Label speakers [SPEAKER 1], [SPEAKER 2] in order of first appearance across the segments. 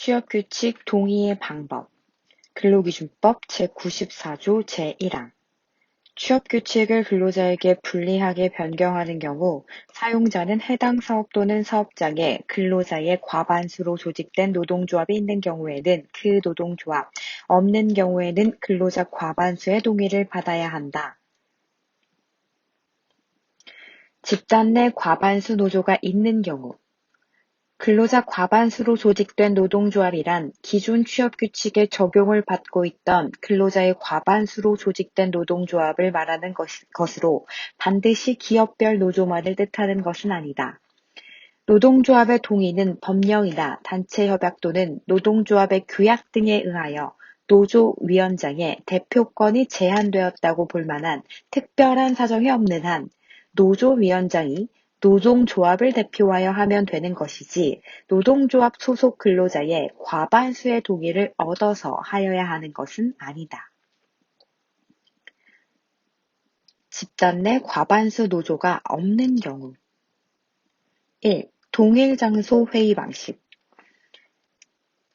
[SPEAKER 1] 취업규칙 동의의 방법. 근로기준법 제94조 제1항. 취업규칙을 근로자에게 불리하게 변경하는 경우 사용자는 해당 사업 또는 사업장에 근로자의 과반수로 조직된 노동조합이 있는 경우에는 그 노동조합, 없는 경우에는 근로자 과반수의 동의를 받아야 한다. 집단 내 과반수 노조가 있는 경우 근로자 과반수로 조직된 노동조합이란 기존 취업규칙의 적용을 받고 있던 근로자의 과반수로 조직된 노동조합을 말하는 것으로 반드시 기업별 노조만을 뜻하는 것은 아니다. 노동조합의 동의는 법령이나 단체협약 또는 노동조합의 규약 등에 의하여 노조위원장의 대표권이 제한되었다고 볼 만한 특별한 사정이 없는 한 노조위원장이 노동조합을 대표하여 하면 되는 것이지 노동조합 소속 근로자의 과반수의 동의를 얻어서 하여야 하는 것은 아니다. 집단 내 과반수 노조가 없는 경우 1. 동일 장소 회의 방식.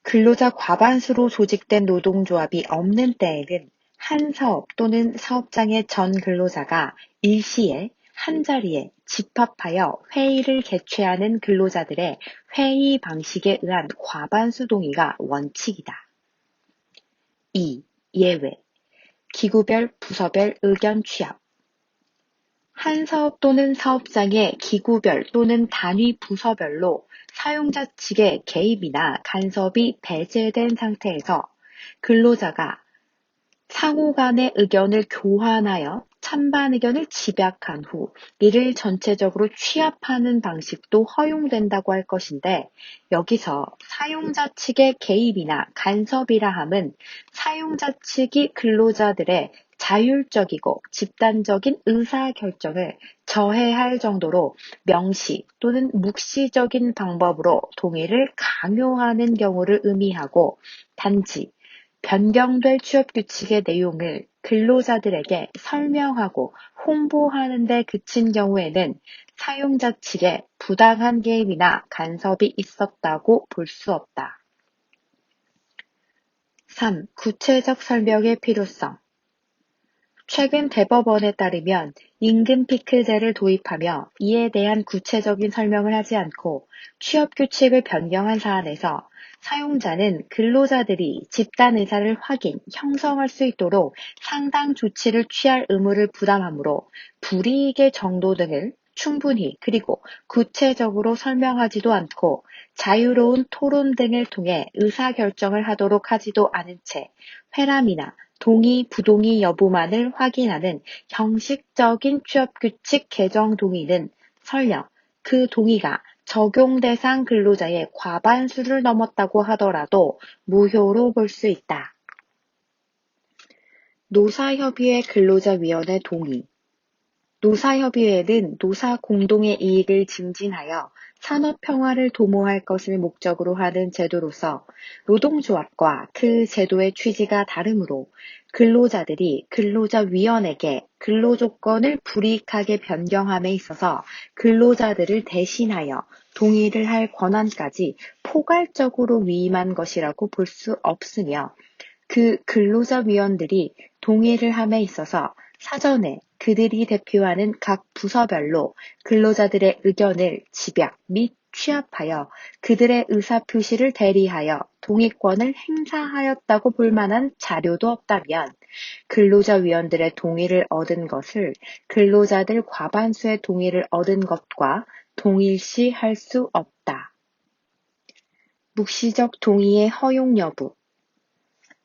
[SPEAKER 1] 근로자 과반수로 조직된 노동조합이 없는 때에는 한 사업 또는 사업장의 전 근로자가 일시에 한 자리에 집합하여 회의를 개최하는 근로자들의 회의 방식에 의한 과반수 동의가 원칙이다. 2. 예외. 기구별, 부서별 의견 취합. 한 사업 또는 사업장의 기구별 또는 단위 부서별로 사용자 측의 개입이나 간섭이 배제된 상태에서 근로자가 상호 간의 의견을 교환하여 찬반 의견을 집약한 후 이를 전체적으로 취합하는 방식도 허용된다고 할 것인데 여기서 사용자 측의 개입이나 간섭이라 함은 사용자 측이 근로자들의 자율적이고 집단적인 의사결정을 저해할 정도로 명시 또는 묵시적인 방법으로 동의를 강요하는 경우를 의미하고 단지 변경될 취업규칙의 내용을 근로자들에게 설명하고 홍보하는 데 그친 경우에는 사용자 측에 부당한 개입이나 간섭이 있었다고 볼 수 없다. 3. 구체적 설명의 필요성. 최근 대법원에 따르면 임금 피크제를 도입하며 이에 대한 구체적인 설명을 하지 않고 취업규칙을 변경한 사안에서 사용자는 근로자들이 집단 의사를 확인, 형성할 수 있도록 상당 조치를 취할 의무를 부담하므로 불이익의 정도 등을 충분히 그리고 구체적으로 설명하지도 않고 자유로운 토론 등을 통해 의사결정을 하도록 하지도 않은 채 회람이나 동의, 부동의 여부만을 확인하는 형식적인 취업규칙 개정 동의는 설령 그 동의가 적용 대상 근로자의 과반수를 넘었다고 하더라도 무효로 볼 수 있다. 노사협의회 근로자위원회 동의. 노사협의회는 노사 공동의 이익을 증진하여 산업평화를 도모할 것을 목적으로 하는 제도로서 노동조합과 그 제도의 취지가 다르므로 근로자들이 근로자위원에게 근로조건을 불이익하게 변경함에 있어서 근로자들을 대신하여 동의를 할 권한까지 포괄적으로 위임한 것이라고 볼 수 없으며 그 근로자위원들이 동의를 함에 있어서 사전에 그들이 대표하는 각 부서별로 근로자들의 의견을 집약 및 취합하여 그들의 의사표시를 대리하여 동의권을 행사하였다고 볼 만한 자료도 없다면 근로자위원들의 동의를 얻은 것을 근로자들 과반수의 동의를 얻은 것과 동일시 할 수 없다. 묵시적 동의의 허용 여부.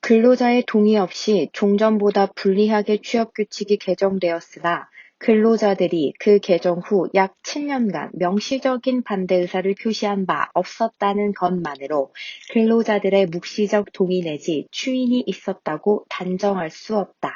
[SPEAKER 1] 근로자의 동의 없이 종전보다 불리하게 취업규칙이 개정되었으나 근로자들이 그 개정 후 약 7년간 명시적인 반대 의사를 표시한 바 없었다는 것만으로 근로자들의 묵시적 동의 내지 추인이 있었다고 단정할 수 없다.